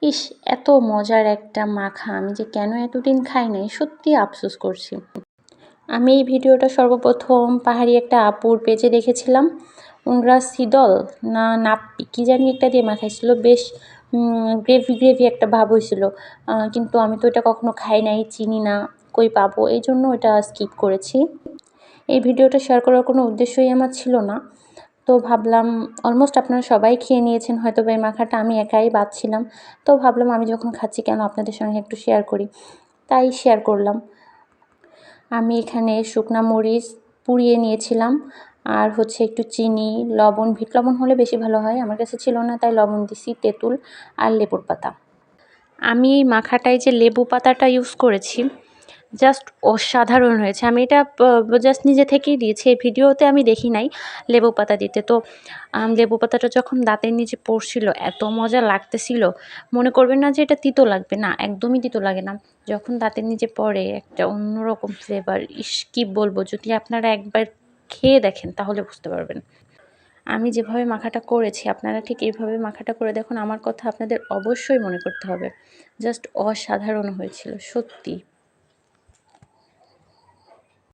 ইস! এত মজার একটা মাখা আমি যে কেন এতদিন খাই নাই সত্যি আফসোস করছি। আমি এই ভিডিওটা সর্বপ্রথম পাহাড়ি একটা আপুর পেজে দেখেছিলাম। উনরা সিদল না নাপ্পি কি জানি একটা দিয়ে মাখাইছিল, বেশ গ্রেভি একটা ভাব হয়েছিল। কিন্তু আমি তো এটা কখনো খাই নাই, চিনি না, কই পাবো, এই জন্য এটা স্কিপ করেছি। এই ভিডিওটা শেয়ার করার কোনো উদ্দেশ্যই আমার ছিল না। তো ভাবলাম অলমোস্ট আপনারা সবাই খেয়ে নিয়েছেন হয়তো বা এই মাখাটা, আমি একাই বাদছিলাম। তো ভাবলাম আমি যখন খাচ্ছি কেন আপনাদের সঙ্গে একটু শেয়ার করি, তাই শেয়ার করলাম। আমি এখানে শুকনা মরিচ পুড়িয়ে নিয়েছিলাম, আর হচ্ছে একটু চিনি, লবণ, বিট লবণ হলে বেশি ভালো হয়, আমার কাছে ছিল না তাই লবণ দিছি, তেঁতুল আর লেবুর পাতা। আমি এই মাখাটায় যে লেবু পাতাটা ইউজ করেছি জাস্ট অসাধারণ হয়েছে। আমি এটা জাস্ট নিজে থেকেই দিয়েছি, এই ভিডিওতে আমি দেখি নাই লেবু পাতা দিতে। তো লেবু পাতাটা যখন দাঁতের নিচে পড়ছিল এত মজা লাগতেছিল, মনে করবেন না যে এটা তিতো লাগবে, না একদমই তিতো লাগে না। যখন দাঁতের নিচে পড়ে একটা অন্যরকম ফ্লেভার, ইস কী বলবো, যদি আপনারা একবার খেয়ে দেখেন তাহলে বুঝতে পারবেন। আমি যেভাবে মাখাটা করেছি আপনারা ঠিক এইভাবে মাখাটা করে দেখুন, আমার কথা আপনাদের অবশ্যই মনে করতে হবে। জাস্ট অসাধারণ হয়েছিল সত্যি।